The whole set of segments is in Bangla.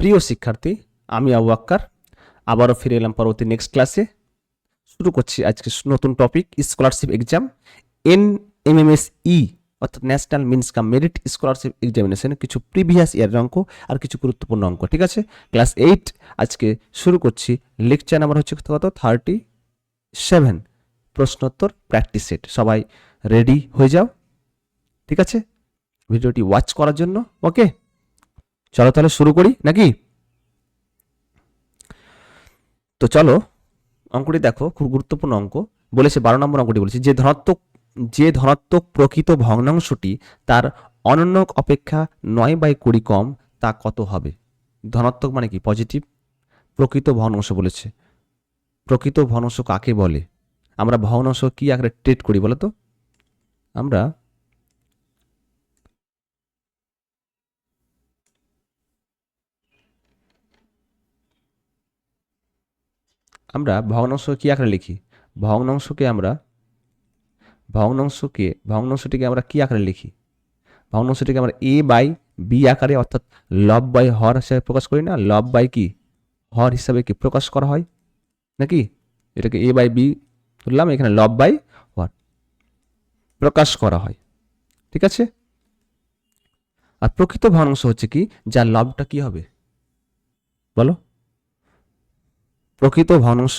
প্রিয় শিক্ষার্থী, আমি আবু আক্কার আবারও ফিরে এলাম পরবর্তী নেক্সট ক্লাসে। শুরু করছি আজকে নতুন টপিক, স্কলারশিপ এক্সাম NMMSE অর্থাৎ ন্যাশনাল মিনস কাম মেরিট স্কলারশিপ এক্সামিনেশন, কিছু প্রিভিয়াস ইয়ারের অঙ্ক আর কিছু গুরুত্বপূর্ণ অঙ্ক। ঠিক আছে, ক্লাস 8 আজকে শুরু করছি। লেকচার নাম্বার হচ্ছে কত? 37, প্রশ্নোত্তর প্র্যাকটিস সেট। সবাই রেডি হয়ে যাও, ঠিক আছে, ভিডিওটি ওয়াচ করার জন্য। ওকে, চলো তাহলে শুরু করি নাকি? তো চলো, অঙ্কটি দেখো, খুব গুরুত্বপূর্ণ অঙ্ক বলেছে। 12 নম্বর অঙ্কটি বলেছে যে ধনাত্মক প্রকৃত ভগ্নাংশটি তার অনন্যক অপেক্ষা 9/20 কম, তা কত হবে? ধনাত্মক মানে কি? পজিটিভ। প্রকৃত ভগ্নাংশ বলেছে। প্রকৃত ভগ্নাংশ কাকে বলে? আমরা ভগ্নাংশ কি আকারে ট্রিট করি বলো তো? আমরা ভগ্নাংশ কি আকারে লিখি? ভগ্নাংশটিকে আমরা কি আকারে লিখি? ভগ্নাংশটিকে আমরা A/B আকারে, অর্থাৎ লব বাই হর হিসাবে প্রকাশ করি না? লব বাই কি হর হিসাবে কি প্রকাশ করা হয় নাকি? এটাকে A/B ধরলাম, এখানে লব বাই হর প্রকাশ করা হয়, ঠিক আছে। আর প্রকৃত ভগ্নাংশ হচ্ছে কি, যার লবটা কি হবে বলো? প্রকৃত ভগ্নাংশ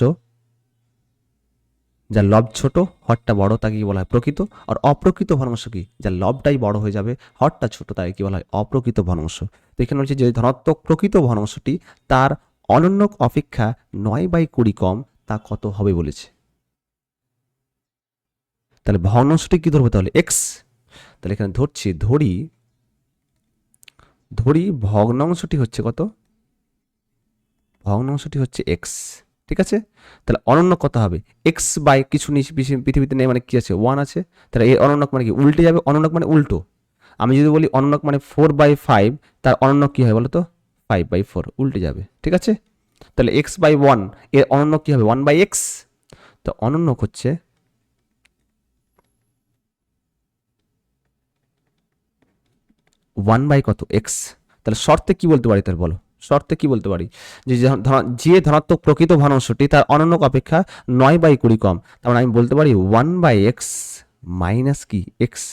যার লব ছোট, হরটা বড়, তাকে কি বলা হয়? প্রকৃত। আর অপ্রকৃত ভগ্নাংশ কি? যার লবটাই বড় হয়ে যাবে, হরটা ছোট, তাকে কি বলা হয়? অপ্রকৃত ভগ্নাংশ। তো এখানে হচ্ছে যে ধনাত্মক প্রকৃত ভগ্নাংশটি তার অনন্যক অপেক্ষা 9/20 কম, তা কত হবে বলেছে। তাহলে ভগ্নাংশটি কি ধরবো? তাহলে এক্স। তাহলে এখানে ধরি ভগ্নাংশটি হচ্ছে কত? ভগ্নাংশটি হচ্ছে এক্স, ঠিক আছে। তাহলে অনন্য কত হবে? এক্স বাই কিছু পৃথিবীতে নেই, মানে কি আছে? 1 আছে। তাহলে এই অনন্যক মানে কি? উল্টে যাবে। অনন্যক মানে উল্টো। আমি যদি বলি অনন্যক মানে 4/5, তার অনন্য কি হয় বলো তো? 5/4, উল্টে যাবে, ঠিক আছে। তাহলে x/1 এর অনন্য কি হবে? 1/x। তো অনন্যক হচ্ছে 1 বাই কত? এক্স। তাহলে শর্তে কি বলতে পারি তাহলে বলো? শর্তে কি বলতে পারি? যে ধনাত্মক প্রকৃত ভগ্নাংশটি তার অনন্যক অপেক্ষা 9/20 কম, তার মানে আমি বলতে পারি 1/x মাইনাস কি এক্স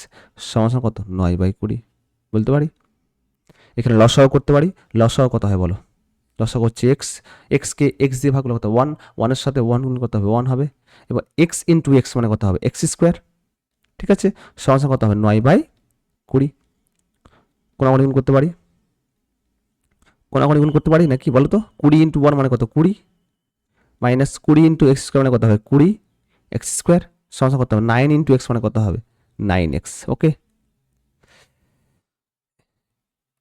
সমান কত? 9/20 বলতে পারি। এখানে লসাও করতে পারি। লসাও কত হয় বলো? লসাও হচ্ছে এক্স। এক্সকে এক্স দিয়ে ভাগ করলে কত? 1। 1-এর সাথে 1 গুণ করতে হবে, 1 হবে। এবার এক্স ইন্টু এক্স মানে কত হবে? এক্স স্কোয়ার, ঠিক আছে। সমান কত হবে? 9/20। কোনাকুনি গুণ করতে পারি, গুণ করতে পারি নাকি বলো তো? 20 ইন্টু 1 মানে কত? 20, মাইনাস 20 ইন্টু এক্স স্কোয়ার মানে কত হবে? 20 এক্স স্কোয়ার সমান কত হবে? 9 ইন্টু এক্স মানে কত হবে? 9x। ওকে,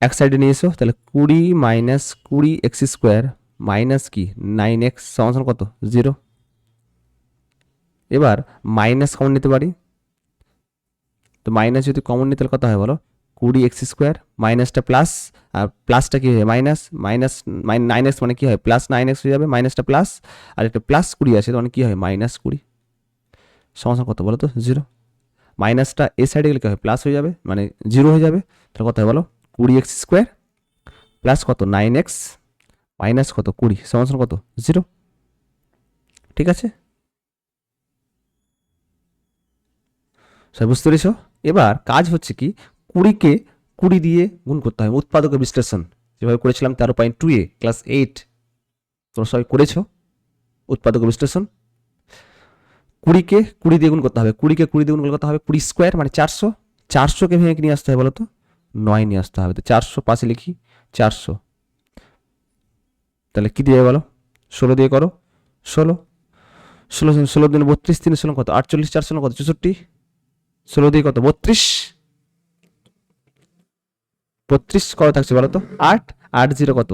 এক সাইডে নিয়ে এসো। তাহলে 20 মাইনাস 20 এক্স স্কোয়ার মাইনাস কি 9x সমান কত? 0। এবার মাইনাস কমন নিতে পারি। তো মাইনাস যদি কমন নিতে কত হয় বলো? 20x স্কোয়ার, মাইনাসটা প্লাস, আর প্লাসটা কি হয়? মাইনাস। 9x মানে কি হয়? প্লাস 9x হয়ে যাবে, মাইনাসটা প্লাস, আর একটা প্লাস 20 আছে, মানে কি হয়? -20 সমান কত বলো তো? 0। মাইনাসটা এ সাইডে গেলে কি হয়? প্লাস হয়ে যাবে, মানে 0 হয়ে যাবে। তাহলে কত হয় বলো? 20x স্কোয়ার প্লাস কত? 9x মাইনাস কত? 20 সমান কত? 0, ঠিক আছে। সবাই বুঝতে পেরেছ? এবার কাজ হচ্ছে কি, 20কে 20 দিয়ে গুণ করতে হয়। উৎপাদক বিশ্লেষণ যেভাবে করেছিলাম 13.2 ক্লাস 8, তোমরা সবাই করেছো উৎপাদক বিশ্লেষণ। 20কে 20 দিয়ে গুণ করতে হবে। 20কে 20 দিয়ে গুণ করতে হবে 20 স্কোয়ার মানে 400। 400কে ভেঙে নিয়ে আসতে হবে বলো তো? 9 নিয়ে আসতে হবে। তো 400 পাশে লিখি 400। তাহলে কি দিয়ে বলো? 16 দিয়ে করো। 16 16 দিন 32, 3 16 কত? 48, 4 16 কত? 64। 16 দিয়ে কত? 32। 32 কত থাকছে বলো তো? 8। 8 0 কত?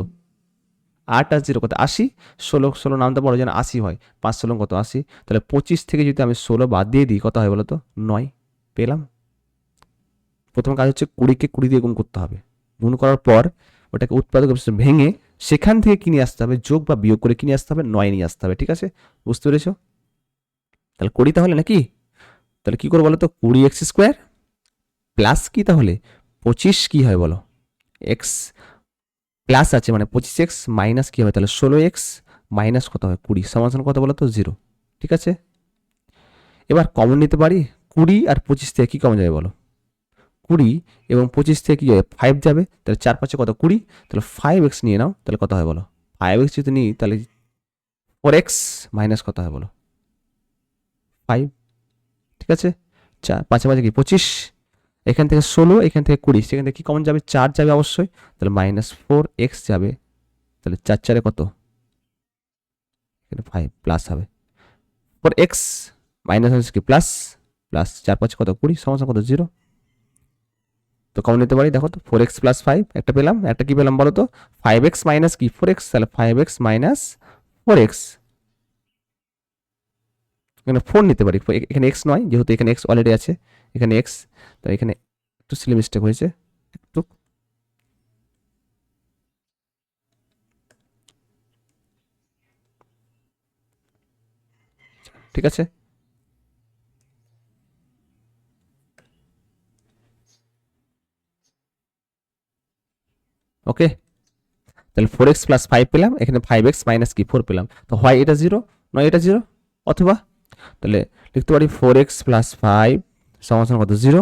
8 আর 0 কত? 80। 16 16 নামতে বড় যেন 80 হয়। 5 16 কত? 80। তাহলে 25 থেকে যদি আমি 16 বাদ দিয়ে দিই, কত হয় বলো তো? 9 পেলাম। প্রথম কাজ হচ্ছে 20কে 20 দিয়ে গুণ করতে হবে। গুণ করার পর ওটাকে উৎপাদক ভেঙে সেখান থেকে কিনে আসতে হবে, যোগ বা বিয়োগ করে কিনে আসতে হবে, 9 নিয়ে আসতে হবে, ঠিক আছে। বুঝতে পেরেছো? তাহলে করি তাহলে নাকি? তাহলে কি করবো বলো তো? 20x স্কোয়ার প্লাস কি তাহলে 25 কি হয় বলো? এক্স প্লাস আছে মানে 25x মাইনাস কী হবে তাহলে 16x মাইনাস কত হবে 20 সমান কত বলো তো 0। ঠিক আছে, এবার কমন নিতে পারি 20 আর 25 থেকে কী কমন যাবে বলো, 20 এবং 25 থেকে কী যাবে 5 যাবে, তাহলে 4 5 কত 20, তাহলে 5x নিয়ে নাও, তাহলে কত হয় বলো, 5x যদি নিই তাহলে 4x মাইনাস কত হয় বলো 5। ঠিক আছে, 4 5 5 কি 25, এখান থেকে 16, এখান থেকে 20, সেখান থেকে কী কমন যাবে 4 যাবে অবশ্যই, তাহলে মাইনাস 4x যাবে, তাহলে 4 4 কত, এখানে 5 প্লাস হবে 4x মাইনাস হচ্ছে কি প্লাস, প্লাস 4 5 কত 20 সমস্যা কত 0। তো কমন নিতে পারি, দেখো তো 4x প্লাস 5 একটা পেলাম, একটা কি পেলাম বলো তো 5x মাইনাস কি 4x, তাহলে 5x মাইনাস 4x, এখানে 4 নিতে পারি, এখানে x নয় যেহেতু এখানে x অলরেডি আছে, এখানে x, তো এখানে একটু সিলি মিস্টেক হয়েছে একটু। ঠিক আছে, ওকে, তাহলে 4x প্লাস 5 পেলাম, এখানে 5x মাইনাস কি 4 পেলাম, তো হয় এটা 0 নয় এটা 0, অথবা তাহলে লিখতে পারি 4x প্লাস 5 সমান কত 0,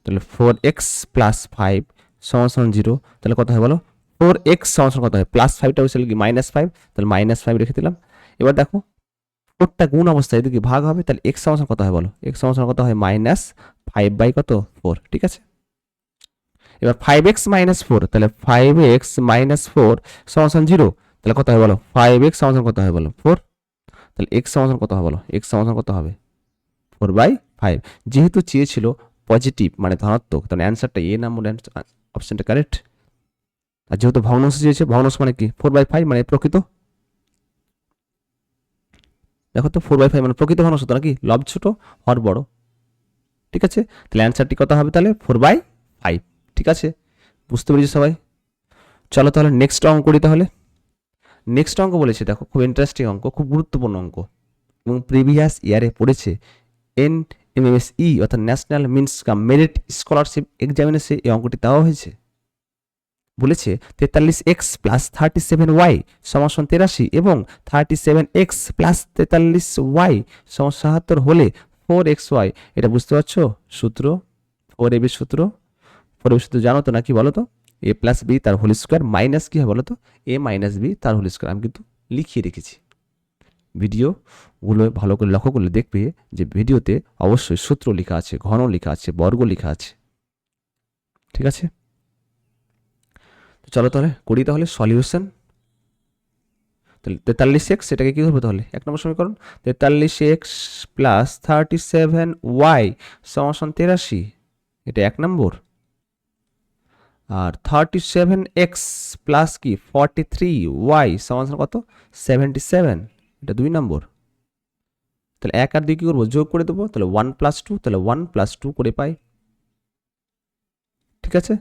তাহলে 4x প্লাস 5 সমান 0, তাহলে কত হয় বলো 4x সমান কত হয় প্লাস 5টা হয়েছিল কি মাইনাস 5, তাহলে মাইনাস 5 রেখে দিলাম। এবার দেখো 4টা গুণ অবস্থায় এদিকে ভাগ হবে, তাহলে x সমান কত হয় বলো, x সমান কত হয় মাইনাস 5 বাই কত 4। ঠিক আছে, এবার 5x মাইনাস 4, তাহলে 5x মাইনাস 4 সমান 0, তাহলে কত হয় বলো 5x সমান কত হয় বলো 4, তাহলে x সমান কত হবে বলো, x সমান কত হবে 4/5। যেহেতু চেয়েছিল পজিটিভ মানে ধনাত্মক, তাহলে অ্যান্সারটা এ নাম্বার অপশনটা কারেক্ট। আর যেহেতু ভগ্নাংশ চেয়েছে, ভগ্নাংশ মানে কি 4/5 মানে প্রকৃত, দেখো তো 4/5 মানে প্রকৃত ভগ্নাংশ তো নাকি, লব ছোট হর বড়। ঠিক আছে, তাহলে অ্যান্সারটি কত হবে তাহলে 4/5। ঠিক আছে, বুঝতে পেরেছি সবাই। চলো তাহলে নেক্সট অঙ্ক করি। তাহলে নেক্সট অঙ্ক বলেছে, দেখো খুব ইন্টারেস্টিং অঙ্ক, খুব গুরুত্বপূর্ণ অঙ্ক, এবং প্রিভিয়াস ইয়ারে পড়েছে NMSE অর্থাৎ national means cum merit scholarship এক্সামিনেশনে এই অঙ্কটি দেওয়া হয়েছে। বলেছে 43x প্লাস 37y সমান 83 এবং 37x প্লাস 43y সমান 77 হলে 4xy, এটা বুঝতে পারছো সূত্র 4ab সূত্র, 4ab সূত্র জানো তো নাকি বলো তো, a প্লাস বি তার হোল স্কোয়ার মাইনাস কি হয় বলো তো a মাইনাস বি তার হোল স্কোয়ার, আমি কিন্তু লিখিয়ে রেখেছি। ভিডিওগুলো ভালো করে লক্ষ্য করলে দেখবে যে ভিডিওতে অবশ্যই সূত্র লেখা আছে, ঘন লেখা আছে, বর্গ লেখা আছে। ঠিক আছে, তো চলো তাহলে করি তাহলে সলিউশন। তাহলে 43x সেটাকে কী করবো তাহলে 1 নম্বর সমীকরণ, 43x প্লাস 37y সমান 83, এটা 1 নম্বর। আর 37x প্লাস কি 43y সমান কত 77, এটা 2 নম্বর। তাহলে 1 আর 2 কী করবো যোগ করে দেবো, তাহলে 1 প্লাস 2, তাহলে 1 প্লাস 2 করে পাই। ঠিক আছে,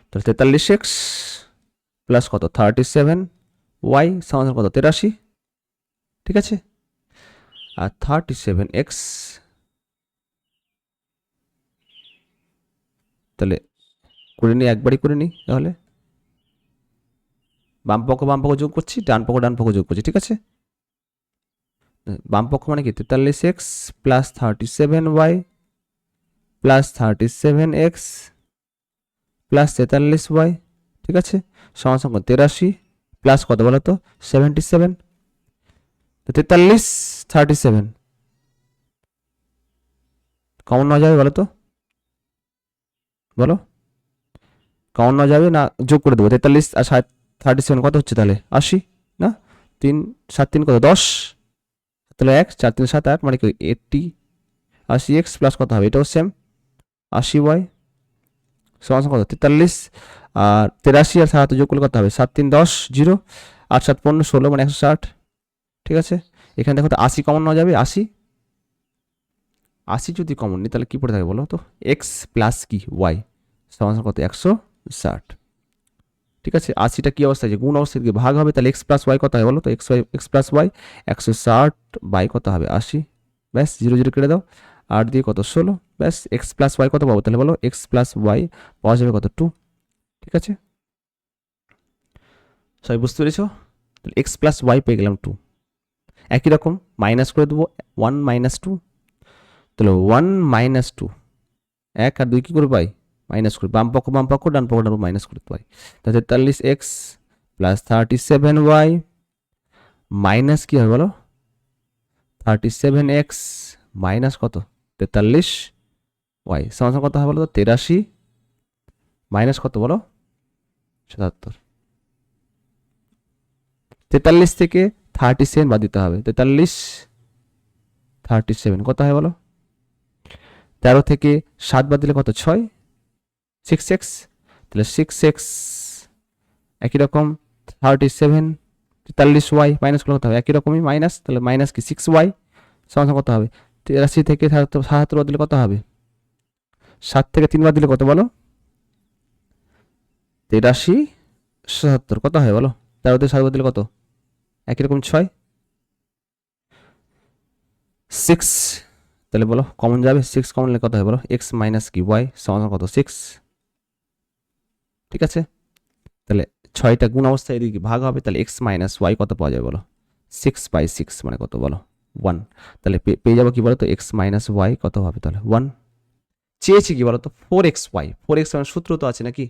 তাহলে 43x প্লাস কত 37y সমান কত 83। ঠিক আছে, আর 37x তাহলে করে নিই, একবারই করে নিই তাহলে, বাম পক্ষ যোগ করছি, ডান পক্ষ যোগ করছি। ঠিক আছে, বাম পক্ষ মানে কি 43x plus 37y plus 37x plus 43y। ঠিক আছে, সমান সমান 83 প্লাস কত বলো তো 77, 43 37 কমন না যাবে বলো তো, বলো কমন না যাবে না যোগ করে দেবো, 43 আর 37 কত হচ্ছে তাহলে 80 না, 3 7 3 কত 10, তাহলে 1 4 3 7 8 মানে কি 80, 80x প্লাস কত হবে এটাও সেম 80y সমান কত 43, আর 83 আর 7 যোগ করলে কত হবে 7 3 10 0, 8 7 15 16 মানে 160। ঠিক আছে, এখানে দেখো তো 80 কমন না যাবে, 80 যদি কমন নিই তাহলে কি পড়ে থাকে বলো তো এক্স প্লাস কি ওয়াই সমান কত 160। ঠিক আছে, 80টা কি অবস্থা আছে গুণ অবস্থা থেকে ভাগ হবে, তাহলে এক্স প্লাস ওয়াই কত হয় বলো তো এক্স প্লাস ওয়াই 160 বাই কত হবে 80, ব্যাস 0 0 কেটে দাও, 8 দিয়ে কত 16, ব্যাস এক্স প্লাস ওয়াই কত পাবো তাহলে বলো এক্স প্লাস ওয়াই পাওয়া যাবে কত 2। ঠিক আছে, সবাই বুঝতে পেরেছো? তাহলে এক্স প্লাস ওয়াই পেয়ে গেলাম 2। একই রকম মাইনাস করে দেবো 1 মাইনাস 2, তাহলে 1 মাইনাস 2, 1 আর 2 কী করে পাই? মাইনাস করি, বাম পক্ষ ডান পক্ষ মাইনাস করতে পারি। তাহলে 43x প্লাস 37y মাইনাস কী হবে বলো? 37x মাইনাস কত? 43y সমান কত হবে বলো তো? 83 মাইনাস কত বলো? 77। 43 থেকে 37 বাদ দিতে হবে। 43 37 কত হয় বলো? 13 থেকে 7 বাদ দিলে কত? 6, 6x, তাহলে 6x একই রকম 37 43y মাইনাস করলে কত হবে? একই রকমই মাইনাস, তাহলে মাইনাস কি 6y সমান কত হবে? 83 থেকে 77 বাদ দিলে কত হবে? 7 থেকে 3 বাদ দিলে কত বলো? 83 77 কত হয় বলো? 13 থেকে 7 বাদ দিলে কত? একই রকম 6, 6, তাহলে বলো কমন যাবে, 6 কমন নিলে কত হয় বলো? x মাইনাস কি y সমান কত? 6। ঠিক আছে, তাহলে 6টা গুণ অবস্থায় এদিকে ভাগ হবে, তাহলে x মাইনাস ওয়াই কত পাওয়া যাবে বলো? 6/6 মানে কত বলো? 1। তাহলে পেয়ে যাবো কি বলো তো? x মাইনাস ওয়াই কত হবে তাহলে? 1। চেয়েছি কি বলো তো? 4xy, 4x মানে সূত্র তো আছে নাকি?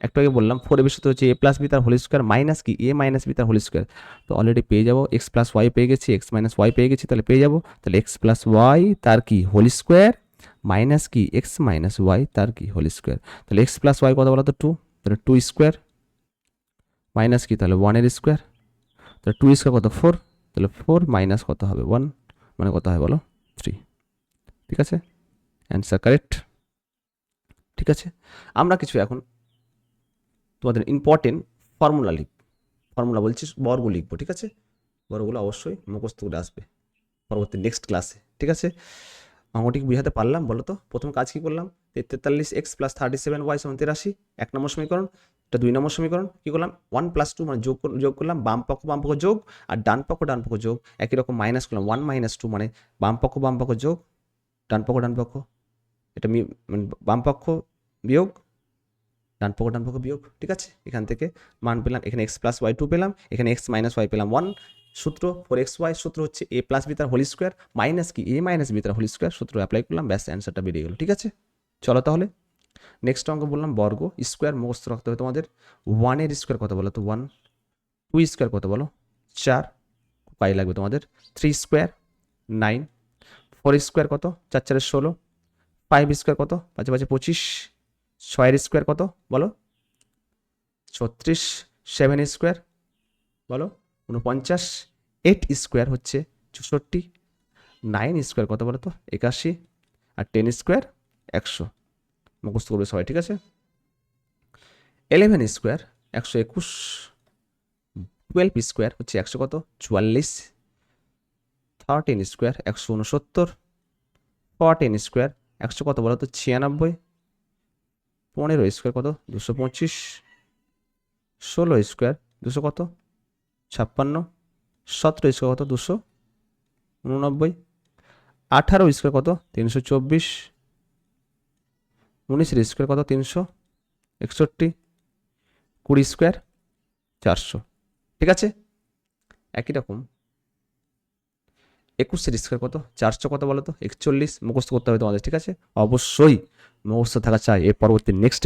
একটু আগে বললাম 4 এর সূত্র হচ্ছে a প্লাস বি তার হোল স্কোয়ার মাইনাস কি a মাইনাস বি তার হোল স্কোয়ার। তো অলরেডি পেয়ে যাবো x প্লাস ওয়াই পেয়ে গেছি, x মাইনাস ওয়াই পেয়ে গেছি, তাহলে পেয়ে যাবো তাহলে x প্লাস ওয়াই তার কি হোল স্কোয়ার মাইনাস কি x মাইনাস ওয়াই তার কি হোল স্কোয়ার। তাহলে x প্লাস ওয়াই কত বলো তো? 2, তাহলে 2 স্কোয়ার মাইনাস কি তাহলে 1 এর স্কোয়ার, তাহলে 2 স্কোয়ার কত? 4, তাহলে 4 মাইনাস কত হবে? 1 মানে কত হয় বলো? 3। ঠিক আছে, অ্যান্সার কারেক্ট। ঠিক আছে, আমরা কিছু এখন তোমাদের ইম্পর্টেন্ট ফর্মুলা ফর্মুলা বলছি বর্গ লিখবো। ঠিক আছে, বর্গগুলো অবশ্যই মুখস্থ করে আসবে পরবর্তী নেক্সট ক্লাসে। ঠিক আছে, অঙ্কটি বুঝাতে পারলাম বলো তো? প্রথম কাজ কি করলাম? 43x প্লাস 37y সমান 83, 1 নম্বর সমীকরণ। এটা 2 নম্বর সমীকরণ কি করলাম? 1 প্লাস 2 মানে যোগ করলাম, বাম পক্ষ যোগ আর ডান পক্ষ যোগ, একই রকম মাইনাস করলাম 1 মাইনাস 2 মানে বাম পক্ষ যোগ, ডান পক্ষ এটা মানে বাম পক্ষ বিয়োগ ডান পক্ষ বিয়োগ। ঠিক আছে, এখান থেকে মান পেলাম, এখানে x প্লাস ওয়াই 2 পেলাম, এখানে x মাইনাস ওয়াই পেলাম 1। সূত্র 4xy, সূত্র হচ্ছে a প্লাস বি তার হোল স্কোয়ার মাইনাস কি a মাইনাস বি তার হোল স্কোয়ার, সূত্র অ্যাপ্লাই করলাম, ব্যাস অ্যান্সারটা বেরিয়ে গেল। ঠিক আছে, চলো তাহলে নেক্সট অঙ্ক বললাম বর্গ স্কোয়ার মুখস্থ রাখতে হবে তোমাদের। 1 এর স্কোয়ার কত বলো তো? 1। 2 স্কোয়ার কত বলো? 4 পাই লাগবে তোমাদের। 3 স্কোয়ার 9, 4 স্কোয়ার কত? 4 4 16, 5 স্কোয়ার কত? 5 5 25, 6 এর স্কোয়ার কত বলো? 36, 7 স্কোয়ার বলো 49, 8 স্কোয়ার হচ্ছে 64, 9 স্কোয়ার কত বলো তো? 81, আর 10 স্কোয়ার 100 মুখস্থ করবে সবাই। ঠিক আছে, 11 স্কোয়ার 121, 12 স্কোয়ার হচ্ছে 100 কত? 44, 13 স্কোয়ার 169, 14 স্কোয়ার 100 কত বলো তো? 96, 15 স্কোয়ার কত? 225, 16 স্কোয়ার 200 কত? 56, 17 স্কোয়ার কত? 289, 18 স্কোয়ার কত? 324, 19 স্কোয়ার কত? 361, 20 স্কোয়ার 400। ঠিক আছে, একই রকম 21 স্কোয়ার কত? 400 কত বলো তো? 41 মুখস্থ করতে হবে তোমাদের। ঠিক আছে, অবশ্যই মুখস্থ থাকা চাই। এর পরবর্তী নেক্সট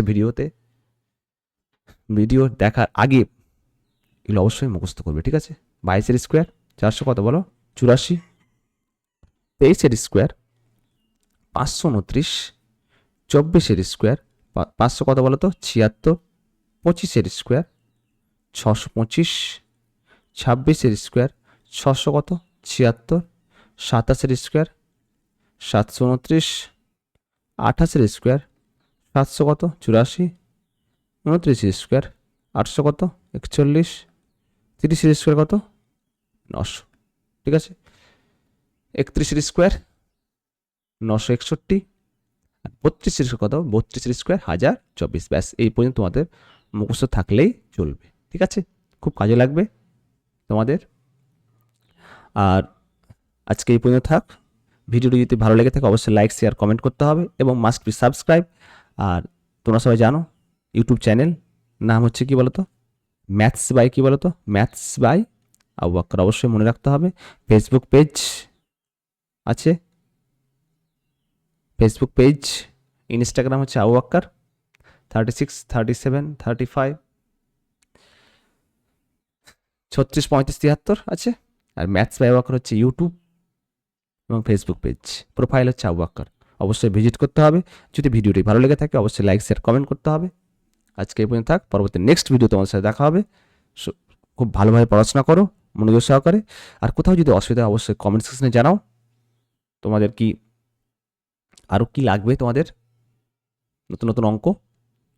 ভিডিও দেখার আগে এগুলো অবশ্যই মুখস্থ করবে। ঠিক আছে, 22 স্কোয়ার 400 কত বলো? 84, 23 স্কোয়ার 529, 24 স্কোয়ার 500 কত বলো তো? 76, 25 স্কোয়ার 625, 26 স্কোয়ার 600 কত? 76, 27 স্কোয়ার 729, 28 স্কোয়ার 700 কত? 84, 29 স্কোয়ার 800 কত? 41, 30 স্কোয়ার কত? 900। ঠিক আছে, 31 স্কোয়ার 961, আর 32 স্কোয়ার কত? 32 স্কোয়ার 1024। ব্যাস এই পর্যন্ত তোমাদের মুখস্থ থাকলেই চলবে। ঠিক আছে, খুব কাজে লাগবে তোমাদের। আর আজকে এই পর্যন্ত থাক। ভিডিওটি যদি ভালো লেগে থাকে অবশ্যই লাইক শেয়ার কমেন্ট করতে হবে এবং মাস্ট বি সাবস্ক্রাইব। আর তোমরা সবাই জানো ইউটিউব চ্যানেল নাম হচ্ছে কি বলতো, ম্যাথস বাই কি বলতো, ম্যাথস বাই আবু বকর, অবশ্যই মনে রাখতে হবে। ফেসবুক পেজ আছে, ফেসবুক পেজ, ইনস্টাগ্রাম হচ্ছে আবু বকর 36 37 35 36 35 73 আছে। আর ম্যাথস বাই আবু বকর হচ্ছে ইউটিউব এবং ফেসবুক পেজ, প্রোফাইল হচ্ছে আবু বকর। অবশ্যই ভিজিট করতে হবে। যদি ভিডিওটি ভালো লেগে থাকে অবশ্যই লাইক শেয়ার কমেন্ট করতে হবে। আজকে এই পর্যন্ত থাক, পরবর্তী নেক্সট ভিডিও তোমার সাথে দেখা হবে। খুব ভালোভাবে পড়াশোনা করো মনোযোগ সহকারে। আর কোথাও যদি অসুবিধা হয় অবশ্যই কমেন্ট সেকশনে জানাও। তোমাদের কি আরও কি লাগবে, তোমাদের নতুন নতুন অঙ্ক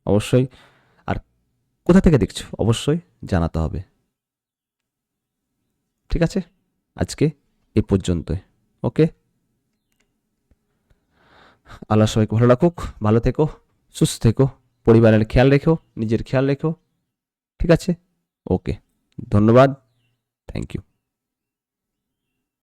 অবশ্যই, আর কোথা থেকে দেখছো অবশ্যই জানাতে হবে। ঠিক আছে, আজকে এ পর্যন্তই। ওকে, আল্লাহ সবাইকে ভালো রাখুক, ভালো থেকো, সুস্থ থেকো, পরিবারের খেয়াল রেখো, নিজের খেয়াল রেখো। ঠিক আছে, ওকে, ধন্যবাদ, থ্যাংক ইউ।